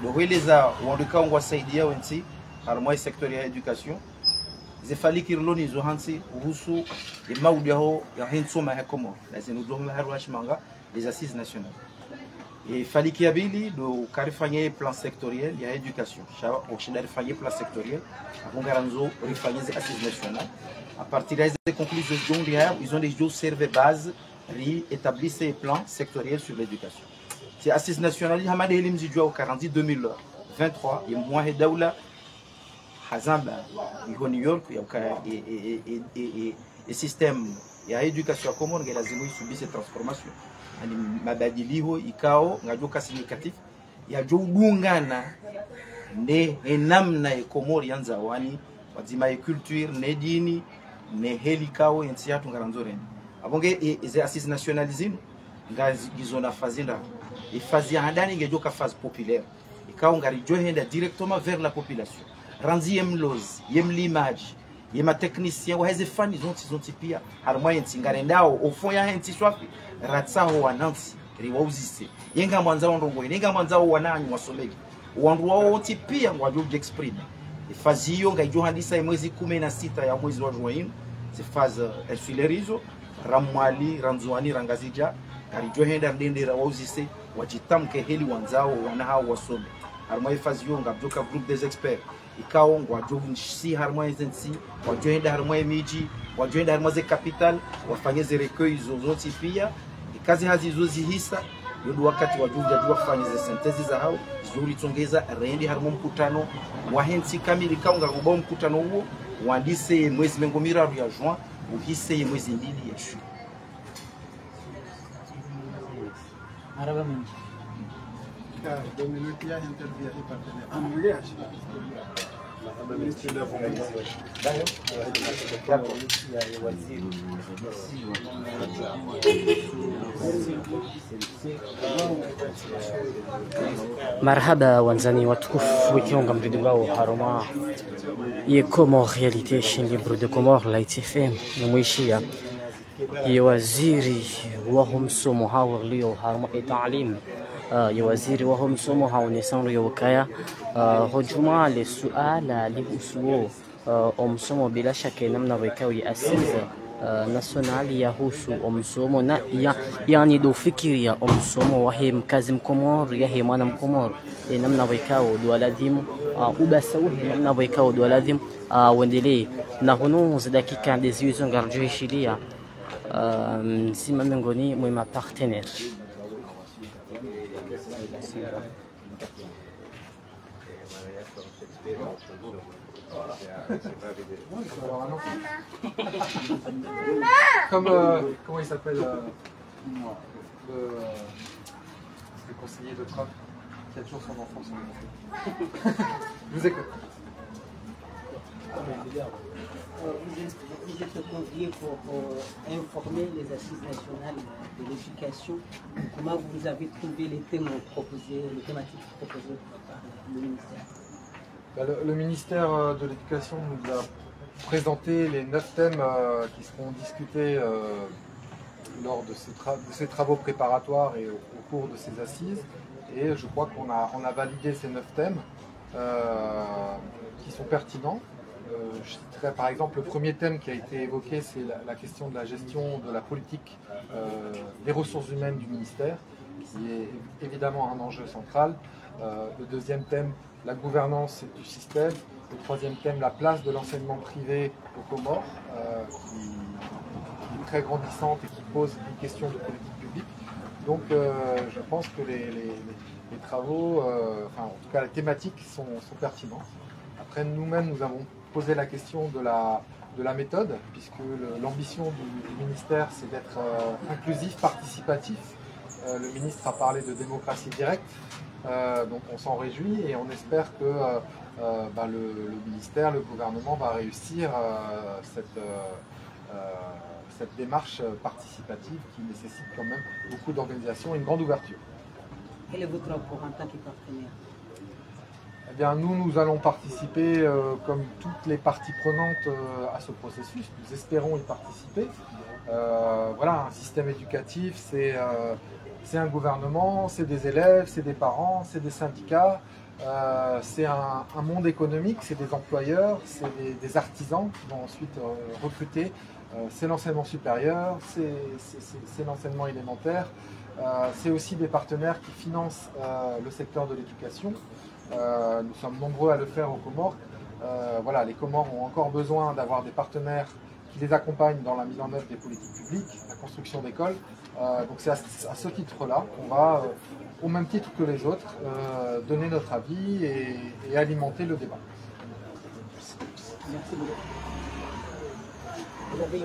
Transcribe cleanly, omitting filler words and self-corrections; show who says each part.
Speaker 1: Le releza wanduka ngwasaidia wensi harmoi secteur ya education. Zefali kirloni zo hansi uhusu imaudia ho ya hensoma ya Comores. Lazima udome harwash manga les assises nationales. Et fallait qu'il y ait le carifanier plan sectoriel, il y a éducation. Au carifanier plan sectoriel, on garantit les assises nationales. À partir des conclusions, ils ont des jours servés base, établir ces plans sectoriels sur l'éducation. C'est assises nationales, il y a des éléments du au 40 2023, il y a moins de daoula, Hazamba, il y a New York, il y a système, il y a éducation à Comores, il y a subi cette transformation. Ani mabadiliko ikao ngajoka significatif ya jodungana ne enamna ya Comores yanza wani wazima ya culture ne dini ne helikao yensi yatu ngaranzoreni abonge eze assises nationalisme ngazi gizona fazinda e fazia handani ngejoka phase populaire ikao ngari johenda directement vers la population ranzi yemloz yemlimage yema technicien wa heze fani zonti pia harmoi yensi ngarendao au fond ya henti swafi ratsaho wanansi riwauzise yenga mwanza ndongo yenga mwanza wananyi wasomeki wandu wao wote pia ngwajo exprime fazi hiyo ngaijo handisa mwezi 16 ya mwezi wa juin c'est phase insularizo ramwali ranzuani rangazija karijo henda ndendera wauzise wajitamke heli wanzao wanahao wasome harmoi fazi hiyo ngabjoka groupe des experts ikao ngwajo nsi harmoi zensi wajo henda harmoi miji wajo henda harmoi capital wafanyeze recueil zozote pia kazi hazi zozi hisa yodu wakati wajuja jua kufanya sentezi za hao zuri tongeza rendi harmo mkutano wahensi kamili kaunga rubo mkutano huo wandise mwezi mengomira ya juin uhise mwezi mbili ya shu
Speaker 2: araba mingi
Speaker 3: مرحبا وانزاني وتكف ويكيونغ مبدوغاو حرما يكومو رياليتي شين ليبرو دو كومور لايتي فيم نمويشيا يوزيري وهم سومو هاور ليو حرما تعليم يوزيري وهم سومو هاو نيسان ليو كايا هجوما للسؤال لبسوو أمسومو بلا شك نمنا ويكاوي أسيز ناسيونال يهوسو أمسومو يعني دو فكرية أمسومو وهي مكازم كومور يهي مانم كومور نمنا ويكاو دوالاديم وبسوه نمنا ويكاو دوالاديم وندلي نهونو زداكي كان دي زيوزون غارجوي شيليا سيما منغوني مهما بارتنير
Speaker 4: Comme comment il s'appelle le conseiller de Trump qui a toujours son enfant sur le côté. Je vous écoute.
Speaker 2: Vous êtes convié pour informer les assises nationales de l'éducation. Comment vous avez trouvé les thèmes proposés, les thématiques proposées par le ministère?
Speaker 4: Le ministère de l'Éducation nous a présenté les 9 thèmes qui seront discutés lors de ces travaux préparatoires et au cours de ces assises. Et je crois qu'on a validé ces 9 thèmes qui sont pertinents. Je citerai par exemple le premier thème qui a été évoqué, c'est la question de la gestion de la politique des ressources humaines du ministère, qui est évidemment un enjeu central. Le deuxième thème, la gouvernance du système. Le troisième thème, la place de l'enseignement privé aux Comores, qui est très grandissante et qui pose une question de politique publique. Donc je pense que les travaux, enfin en tout cas les thématiques sont pertinentes. Après nous-mêmes, nous avons posé la question de la méthode, puisque l'ambition du ministère, c'est d'être inclusif, participatif. Le ministre a parlé de démocratie directe, donc on s'en réjouit et on espère que le ministère, le gouvernement va réussir cette démarche participative qui nécessite quand même beaucoup d'organisation et une grande ouverture.
Speaker 2: Quel est votre rapport en tant que partenaire?
Speaker 4: Eh bien, nous allons participer, comme toutes les parties prenantes, à ce processus. Nous espérons y participer. Voilà, un système éducatif, c'est un gouvernement, c'est des élèves, c'est des parents, c'est des syndicats. c'est un monde économique, c'est des employeurs, c'est des artisans qui vont ensuite recruter. C'est l'enseignement supérieur, c'est l'enseignement élémentaire, c'est aussi des partenaires qui financent le secteur de l'éducation. Nous sommes nombreux à le faire aux Comores. Voilà, les Comores ont encore besoin d'avoir des partenaires qui les accompagnent dans la mise en œuvre des politiques publiques, la construction d'écoles. Donc c'est à ce titre-là qu'on va, au même titre que les autres, donner notre avis et alimenter le débat.
Speaker 2: Merci beaucoup. Vous avez